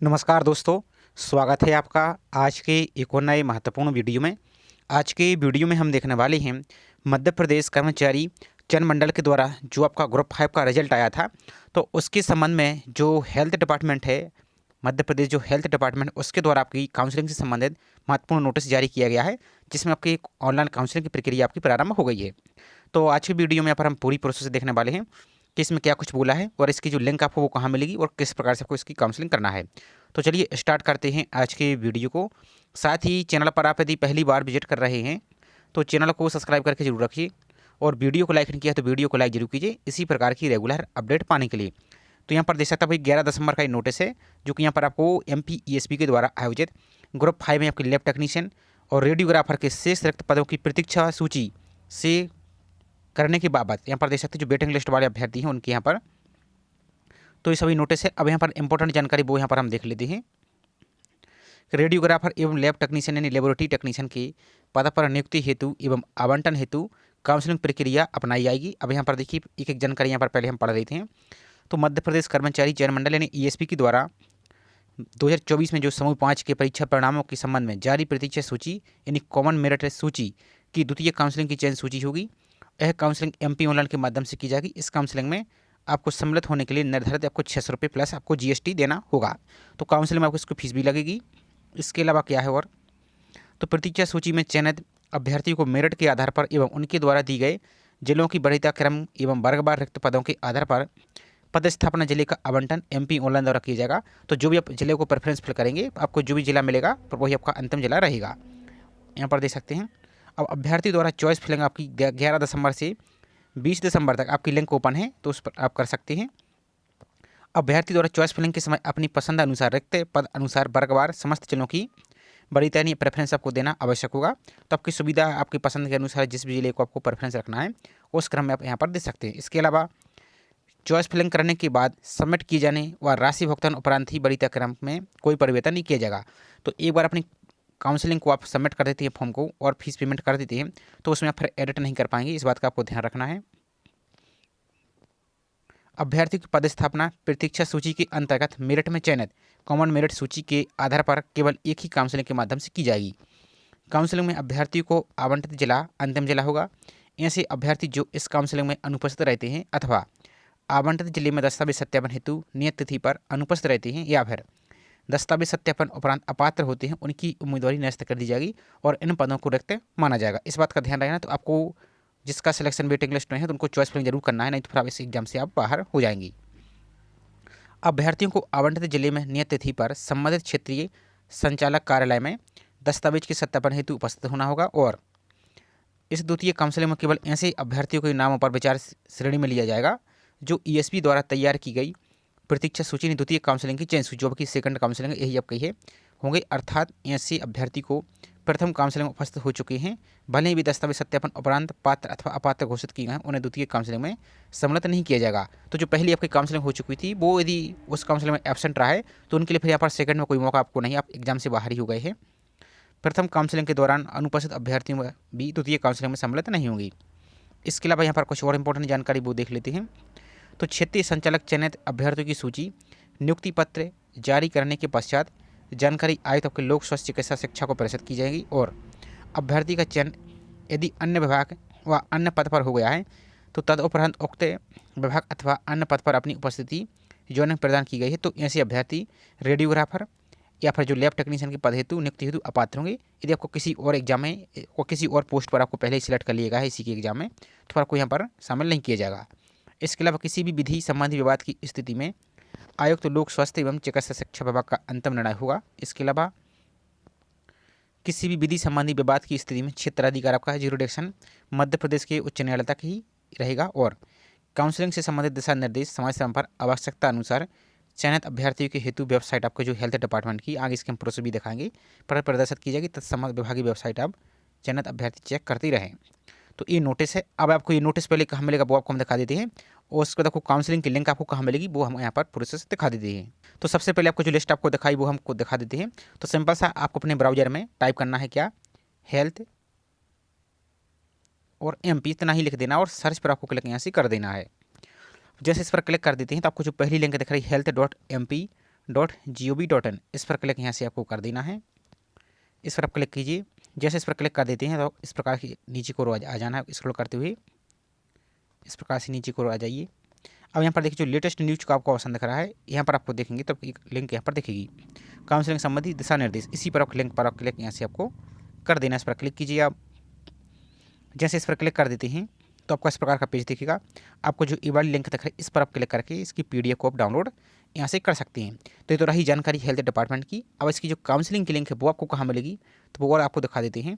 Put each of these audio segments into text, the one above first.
नमस्कार दोस्तों, स्वागत है आपका आज के एक और नए महत्वपूर्ण वीडियो में। आज के वीडियो में हम देखने वाले हैं मध्य प्रदेश कर्मचारी चयन मंडल के द्वारा जो आपका ग्रुप 5 का रिजल्ट आया था, तो उसके संबंध में जो हेल्थ डिपार्टमेंट है, मध्य प्रदेश जो हेल्थ डिपार्टमेंट उसके द्वारा आपकी काउंसलिंग से संबंधित महत्वपूर्ण नोटिस जारी किया गया है, जिसमें आपकी एक ऑनलाइन काउंसलिंग की प्रक्रिया आपकी प्रारंभ हो गई है। तो आज की वीडियो में यहाँ पर हम पूरी प्रोसेस देखने वाले हैं कि इसमें क्या कुछ बोला है और इसकी जो लिंक आपको वो कहाँ मिलेगी और किस प्रकार से आपको इसकी काउंसलिंग करना है। तो चलिए स्टार्ट करते हैं आज के वीडियो को। साथ ही चैनल पर आप यदि पहली बार विजिट कर रहे हैं तो चैनल को सब्सक्राइब करके जरूर रखिए और वीडियो को लाइक नहीं किया तो वीडियो को लाइक जरूर कीजिए इसी प्रकार की रेगुलर अपडेट पाने के लिए। तो यहाँ पर देख सकते हैं भाई 11 दिसंबर का ये नोटिस है, जो कि यहाँ पर आपको MPESP के द्वारा आयोजित ग्रुप 5 में आपके लैब टेक्नीशियन और रेडियोग्राफर के शेष रिक्त पदों की प्रतीक्षा सूची से करने के बाबत यहाँ पर देख सकते हैं जो वेटिंग लिस्ट वाले अभ्यर्थी हैं उनके यहाँ पर तो ये सभी नोटिस है। अब यहाँ पर इंपॉर्टेंट जानकारी वो यहाँ पर हम देख लेते हैं। रेडियोग्राफर एवं लैब टेक्नीशियन यानी लेबोरेटरी टेक्नीशियन के पद पर नियुक्ति हेतु एवं आवंटन हेतु काउंसलिंग प्रक्रिया अपनाई जाएगी। अब यहाँ पर देखिए एक एक जानकारी यहाँ पर पहले हम पढ़ रहे थे। तो मध्य प्रदेश कर्मचारी चयन मंडल यानी ESP के द्वारा 2024 में जो समूह 5 के परीक्षा परिणामों के संबंध में जारी प्रतीक्षा सूची यानी कॉमन मेरिट सूची की द्वितीय काउंसलिंग की चयन सूची होगी। यह काउंसलिंग MP ऑनलाइन के माध्यम से की जाएगी। इस काउंसलिंग में आपको सम्मिलित होने के लिए निर्धारित आपको 600 रुपये प्लस आपको GST देना होगा। तो काउंसलिंग में आपको इसको फीस भी लगेगी। इसके अलावा क्या है और तो प्रतीक्षा सूची में चयनित अभ्यर्थियों को मेरिट के आधार पर एवं उनके द्वारा दी गए जिलों की वरीयता क्रम एवं वर्गवार रिक्त पदों के आधार पर पदस्थापना जिले का आवंटन MP ऑनलाइन द्वारा किया जाएगा। तो जो भी आप जिले को प्रेफरेंस फिल करेंगे आपको जो भी जिला मिलेगा वही आपका अंतिम जिला रहेगा। यहाँ पर देख सकते हैं। अब अभ्यर्थी द्वारा चॉइस फिलिंग आपकी 11 दिसंबर से 20 दिसंबर तक आपकी लिंक ओपन है, तो उस पर आप कर सकते हैं। अभ्यर्थी द्वारा चॉइस फिलिंग के समय अपनी पसंद अनुसार रिक्त पद अनुसार वर्गवार समस्त जिलों की वरीयता यानी प्रेफरेंस आपको देना आवश्यक होगा। तो आपकी सुविधा आपकी पसंद के अनुसार जिस भी जिले को आपको प्रेफरेंस रखना है उस क्रम में आप यहाँ पर दे सकते हैं। इसके अलावा चॉइस फिलिंग करने के बाद सबमिट किए जाने व राशि भुगतान उपरांत ही वरीयता क्रम में कोई परिवर्तन नहीं किया जाएगा। तो एक बार अपनी काउंसलिंग को आप सबमिट कर देते हैं फॉर्म को और फीस पेमेंट कर देते हैं तो उसमें आप फिर एडिट नहीं कर पाएंगे, इस बात का आपको ध्यान रखना है। अभ्यर्थी की पदस्थापना प्रतीक्षा सूची के अंतर्गत मेरिट में चयनित कॉमन मेरिट सूची के आधार पर केवल एक ही काउंसलिंग के माध्यम से की जाएगी। काउंसलिंग में अभ्यर्थी को आवंटित जिला अंतिम जिला होगा। ऐसे अभ्यर्थी जो इस काउंसलिंग में अनुपस्थित रहते हैं अथवा आवंटित जिले में दस्तावेज सत्यापन हेतु नियत तिथि पर अनुपस्थित रहते हैं या फिर दस्तावेज सत्यापन उपरांत अपात्र होते हैं, उनकी उम्मीदवारी निरस्त कर दी जाएगी और इन पदों को रिक्त माना जाएगा। इस बात का ध्यान रखना। तो आपको जिसका सिलेक्शन वेटिंग लिस्ट में है तो उनको चॉइस फिलिंग जरूर करना है, नहीं तो फिर आप इस एग्जाम से आप बाहर हो जाएंगी। अभ्यर्थियों को आवंटित जिले में नियत तिथि पर संबंधित क्षेत्रीय संचालक कार्यालय में दस्तावेज के सत्यापन हेतु उपस्थित होना होगा और इस द्वितीय काउंसलिंग में केवल ऐसे अभ्यर्थियों के नामों पर विचार श्रेणी में लिया जाएगा जो ESP द्वारा तैयार की गई प्रतीक्षा सूची ने द्वितीय काउंसलिंग की चयन सूची जो कि सेकंड काउंसलिंग यही आप कही होंगे, अर्थात ऐसे अभ्यर्थी को प्रथम काउंसलिंग में उपस्थित हो चुके हैं भले ही भी दस्तावेज सत्यापन उपरांत पात्र अथवा अपात्र घोषित किए गए हैं, उन्हें द्वितीय काउंसलिंग में सम्मिलित नहीं किया जाएगा। तो जो पहली आपकी काउंसलिंग हो चुकी थी वो यदि उस काउंसलिंग में एब्सेंट रहा है तो उनके लिए फिर यहाँ पर सेकंड में कोई मौका आपको नहीं, आप एग्जाम से बाहर ही हो गए हैं। प्रथम काउंसलिंग के दौरान अनुपस्थित अभ्यर्थियों भी द्वितीय काउंसलिंग में सम्मिलित नहीं होंगी। इसके अलावा यहाँ पर कुछ और इंपॉर्टेंट जानकारी वो देख लेते हैं। तो क्षेत्रीय संचालक चयनित अभ्यर्थियों की सूची नियुक्ति पत्र जारी करने के पश्चात जानकारी आयुक्त के लोक स्वास्थ्य चिकित्सा शिक्षा को प्रेषित की जाएगी और अभ्यर्थी का चयन यदि अन्य विभाग व अन्य पद पर हो गया है तो तदुपरांत उक्त विभाग अथवा अन्य पद पर अपनी उपस्थिति जो प्रदान की गई है तो ऐसे अभ्यर्थी रेडियोग्राफर या फिर जो लैब टेक्नीशियन के पद हेतु नियुक्ति हेतु अपात्र होंगे। यदि आपको किसी और एग्जाम में और किसी और पोस्ट पर आपको पहले ही सिलेक्ट कर लिया गया है इसी के एग्जाम में तो आपको यहाँ पर शामिल नहीं किया जाएगा। इसके अलावा किसी भी विधि संबंधी विवाद की स्थिति में आयुक्त लोक स्वास्थ्य एवं चिकित्सा शिक्षा विभाग का अंतिम निर्णय होगा। इसके अलावा किसी भी विधि संबंधी विवाद की स्थिति में क्षेत्राधिकार आपका जुरिडिक्शन मध्य प्रदेश के उच्च न्यायालय तक ही रहेगा और काउंसलिंग से संबंधित दिशा निर्देश समय समय पर आवश्यकता अनुसार चयनित अभ्यर्थियों के हेतु वेबसाइट आपको जो हेल्थ डिपार्टमेंट की आगे इसके हम प्रोसेस भी दिखाएंगे पर प्रदर्शित की जाएगी, तत्संबंध विभागीय वेबसाइट आप चयनित अभ्यर्थी चेक करते रहें। तो ये नोटिस है। अब आपको ये नोटिस पहले कहाँ मिलेगा वो आपको हम दिखा देते हैं और उसके बाद आपको काउंसलिंग की लिंक आपको कहाँ मिलेगी वो हम यहाँ पर प्रोसेस दिखा देते हैं। तो सबसे पहले आपको जो लिस्ट आपको दिखाई वो हमको दिखा देते हैं। तो सिंपल सा आपको अपने ब्राउजर में टाइप करना है क्या, हेल्थ और MP इतना ही लिख देना और सर्च पर आपको क्लिक यहाँ से कर देना है। जैसे इस पर क्लिक कर देते हैं तो आपको जो पहली लिंक दिख रही है health.mp www.gov.in इस पर क्लिक यहाँ से आपको कर देना है। इस पर आप क्लिक कीजिए। जैसे इस पर क्लिक कर देते हैं तो इस प्रकार की नीचे को आ जाना है, स्क्रॉल करते हुए इस प्रकार से नीचे को आ जाइए। अब यहाँ पर देखिए जो लेटेस्ट न्यूज का आपको ऑप्शन दिख रहा है, यहाँ पर आपको देखेंगे तब एक लिंक यहाँ पर दिखेगी, काउंसलिंग संबंधी दिशा निर्देश। इसी पर आप लिंक पर आप क्लिक यहाँ से आपको कर देना है। इस पर क्लिक कीजिए आप। जैसे इस पर क्लिक कर देते हैं तो आपको इस प्रकार का पेज दिखेगा। आपको जो ये वाली लिंक दिख रहा है इस पर आप क्लिक करके इसकी PDF को आप डाउनलोड यहाँ से कर सकते हैं। तो ये तो रही जानकारी हेल्थ डिपार्टमेंट की। अब इसकी जो काउंसलिंग की लिंक है वो आपको कहाँ मिलेगी, तो वो और आपको दिखा देते हैं।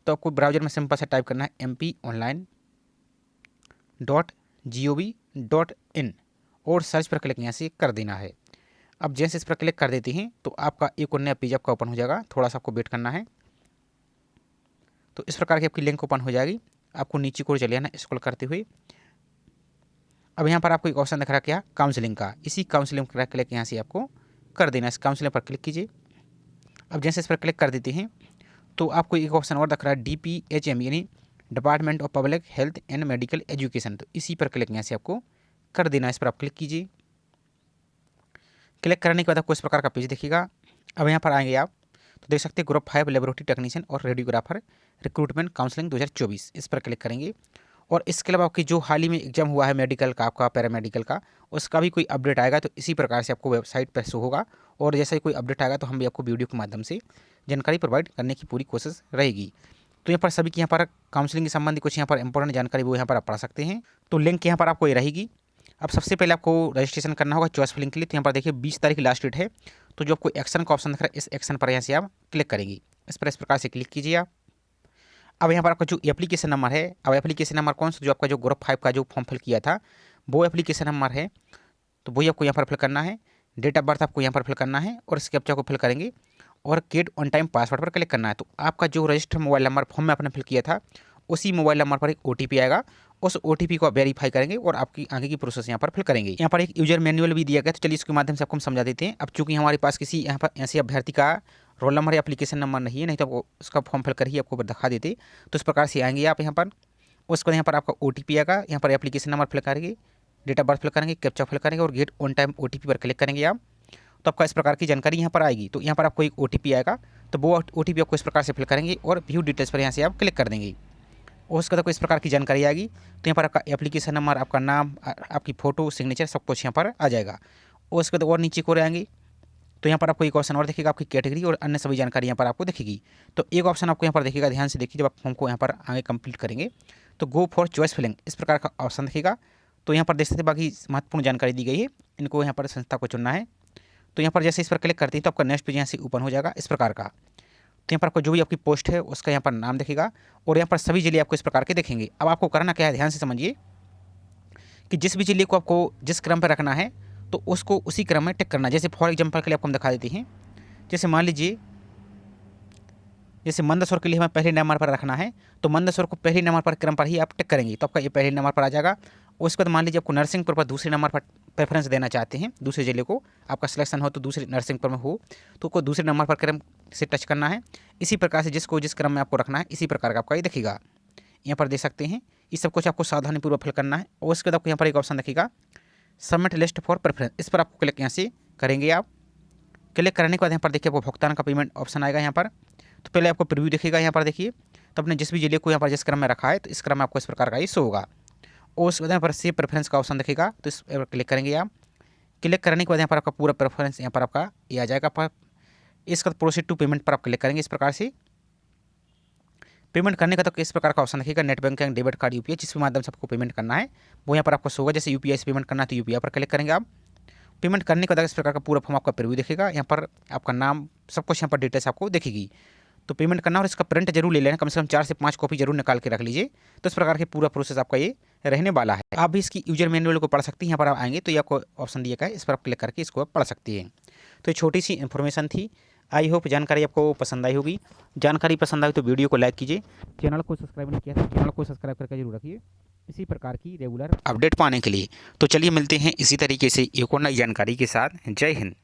तो आपको ब्राउजर में सिंपल से टाइप करना है mponline.gov.in और सर्च पर क्लिक यहाँ से कर देना है। अब जैसे इस पर क्लिक कर देते हैं तो आपका एक और नया पेज आपका ओपन हो जाएगा। थोड़ा सा आपको वेट करना है। तो इस प्रकार की आपकी लिंक ओपन हो जाएगी। आपको नीचे को चले आना स्क्रॉल करते हुए। अब यहाँ पर आपको एक ऑप्शन दिख रहा है क्या, काउंसलिंग का। इसी काउंसलिंग पर क्लिक यहाँ से आपको कर देना है। इस काउंसलिंग पर क्लिक कीजिए। अब जैसे इस पर क्लिक कर देते हैं तो आपको एक ऑप्शन और दिख रहा है DPHM यानी department of public health and medical education. तो इसी पर क्लिक यहाँ से आपको कर देना है। इस पर आप क्लिक कीजिए। क्लिक करने के बाद आपको इस प्रकार का पेज दिखेगा। अब यहाँ पर आएंगे आप तो देख सकते हैं ग्रुप 5 लेबोरेटरी टेक्नीशियन और रेडियोग्राफर रिक्रूटमेंट काउंसलिंग 2024 इस पर क्लिक करेंगे। और इसके अलावा आपकी जो हाल ही में एग्जाम हुआ है मेडिकल का, आपका पैरामेडिकल का, उसका भी कोई अपडेट आएगा तो इसी प्रकार से आपको वेबसाइट पर शो होगा। और जैसा ही कोई अपडेट आएगा तो हम भी आपको वीडियो के माध्यम से जानकारी प्रोवाइड करने की पूरी कोशिश रहेगी। तो यहाँ पर सभी की यहाँ पर काउंसलिंग के संबंधी कुछ यहाँ पर इंपॉर्टेंट जानकारी वो यहाँ पर आप पढ़ सकते हैं। तो लिंक यहाँ पर आपको ये रहेगी। अब सबसे पहले आपको रजिस्ट्रेशन करना होगा चॉइस फिलिंग के लिए। तो यहाँ पर देखिए 20 तारीख लास्ट डेट है। तो जो आपको एक्शन का ऑप्शन दिख रहा है इस एक्शन पर यहाँ से आप क्लिक करेंगे। इस पर इस प्रकार से क्लिक कीजिए आप। अब यहाँ पर आपका जो एप्लीकेशन नंबर है, अब एप्लीकेशन नंबर कौन सा, जो आपका जो ग्रुप 5 का जो फॉर्म फिल किया था वो एप्लीकेशन नंबर है, तो वही आपको यहाँ पर फिल करना है। डेट ऑफ बर्थ आपको यहाँ पर फिल करना है और इसके कैप्चा को फिल करेंगे और गेट ऑन टाइम पासवर्ड पर क्लिक करना है। तो आपका जो रजिस्टर मोबाइल नंबर फॉर्म में आपने फिल किया था उसी मोबाइल नंबर पर एक OTP आएगा। उस OTP को आप वेरीफाई करेंगे और आपकी आगे की प्रोसेस यहाँ पर फिल करेंगे। यहाँ पर एक यूजर मैनुअल भी दिया गया, तो चलिए इसके माध्यम से आपको हम समझा देते हैं। अब चूंकि हमारे पास किसी यहाँ पर ऐसे अभ्यर्थी का रोल नंबर या एप्लीकेशन नंबर नहीं है, नहीं तो आपको उसका फॉर्म फिल कर ही आपको दिखा देते। तो इस प्रकार से आएंगे आप यहाँ पर। उसके बाद यहाँ पर आपका OTP आएगा। यहाँ पर एप्लीकेशन नंबर फिल करेंगे, डेट ऑफ बर्थ फिल करेंगे, कैप्चा फिल करेंगे और गेट ऑन टाइम OTP पर क्लिक करेंगे आप। तो आपका इस प्रकार की जानकारी यहाँ पर आएगी। तो यहाँ पर आपको एक OTP आएगा, तो वो OTP आपको इस प्रकार से फिल करेंगे और व्यू डिटेल्स पर यहाँ से आप क्लिक कर देंगे। और उसके बाद आपको इस प्रकार की जानकारी आएगी। तो यहाँ पर आपका एप्लीकेशन नंबर, आपका नाम, आपकी फ़ोटो, सिग्नेचर सब कुछ यहाँ पर आ जाएगा। और उसके बाद और नीचे को आएंगे तो यहाँ पर आपको एक ऑप्शन और दिखेगा, आपकी कैटेगरी और अन्य सभी जानकारी यहाँ पर आपको दिखेगी। तो एक ऑप्शन आपको यहाँ पर दिखेगा, ध्यान से देखिए। जब आप फॉर्म को यहाँ पर आगे कंप्लीट करेंगे तो गो फॉर चॉइस फिलिंग इस प्रकार का ऑप्शन दिखेगा। तो यहाँ पर देख सकते बाकी महत्वपूर्ण जानकारी दी गई है, इनको यहाँ पर संस्था को चुनना है। तो यहाँ पर जैसे इस पर क्लिक करते हैं तो आपका नेक्स्ट पेज यहाँ से ओपन हो जाएगा इस प्रकार का। तो यहाँ पर आपको जो भी आपकी पोस्ट है उसका यहाँ पर नाम दिखेगा और यहाँ पर सभी जिले आपको इस प्रकार के दिखेंगे। अब आपको करना क्या है, ध्यान से समझिए कि जिस भी जिले को आपको जिस क्रम पर रखना है तो उसको उसी क्रम में टिक करना है। जैसे फॉर एग्जाम्पल के लिए आपको हम दिखा देते हैं। जैसे मान लीजिए जैसे मंदसौर के लिए हमें पहले नंबर पर रखना है तो मंदसौर को पहले नंबर पर क्रम पर ही आप टिक करेंगे तो आपका ये पहले नंबर पर आ जाएगा। उसके बाद मान लीजिए आपको नरसिंहपुर पर दूसरे नंबर पर प्रेफरेंस देना चाहते हैं, दूसरे जिले को आपका सिलेक्शन हो तो दूसरे नरसिंहपुर में हो तो को दूसरे नंबर पर क्रम से टच करना है। इसी प्रकार से जिसको जिस क्रम में आपको रखना है इसी प्रकार का आपका ये दिखेगा। यहाँ पर देख सकते हैं ये सब कुछ आपको सावधानीपूर्वक फिल करना है। और उसके बाद आपको यहाँ पर एक ऑप्शन दिखेगा सबमिट लिस्ट फॉर प्रेफरेंस, इस पर आपको क्लिक यहाँ से करेंगे आप। क्लिक करने के बाद यहाँ पर देखिए आपको भुगतान का पेमेंट ऑप्शन आएगा यहाँ पर। तो पहले आपको प्रीव्यू दिखेगा यहाँ पर देखिए। तो आपने जिस भी जिले को यहाँ पर जिस क्रम में रखा है तो इस क्रम में आपको इस प्रकार का ये शो होगा। और उसके बाद यहाँ पर सेव प्रेफरेंस का ऑप्शन दिखेगा, तो इस पर क्लिक करेंगे आप। क्लिक करने के बाद यहाँ पर आपका पूरा प्रेफरेंस यहाँ पर आपका ये आ जाएगा। पर इसका प्रोसीड टू पेमेंट पर आप क्लिक करेंगे। इस प्रकार से पेमेंट करने का तो इस प्रकार का ऑप्शन दिखेगा net banking, debit card, UPI, जिस भी माध्यम से आपको पेमेंट करना है वो यहाँ पर आपको शो होगा। जैसे UPI से पेमेंट करना है तो UPI पर क्लिक करेंगे आप। पेमेंट करने के बाद इस प्रकार का पूरा फॉर्म आपका प्रीव्यू दिखेगा। यहाँ पर आपका नाम सब कुछ यहाँ पर डिटेल्स आपको दिखेगी। तो पेमेंट करना और इसका प्रिंट जरूर ले लेना, कम से कम 4 से 5 कॉपी जरूर निकाल के रख लीजिए। तो इस प्रकार के पूरा प्रोसेस आपका ये रहने वाला है। आप भी इसकी यूजर मैनुअल को पढ़ सकती हैं। यहाँ पर आप आएंगे तो ये आपको ऑप्शन दिया गया है, इस पर आप क्लिक करके इसको आप पढ़ सकती हैं। तो ये छोटी सी इन्फॉर्मेशन थी। आई होप जानकारी आपको पसंद आई होगी। जानकारी पसंद आई तो वीडियो को लाइक कीजिए। चैनल को सब्सक्राइब नहीं किया तो चैनल को सब्सक्राइब करके जरूर रखिए इसी प्रकार की रेगुलर अपडेट पाने के लिए। तो चलिए मिलते हैं इसी तरीके से एक और नई जानकारी के साथ। जय हिंद।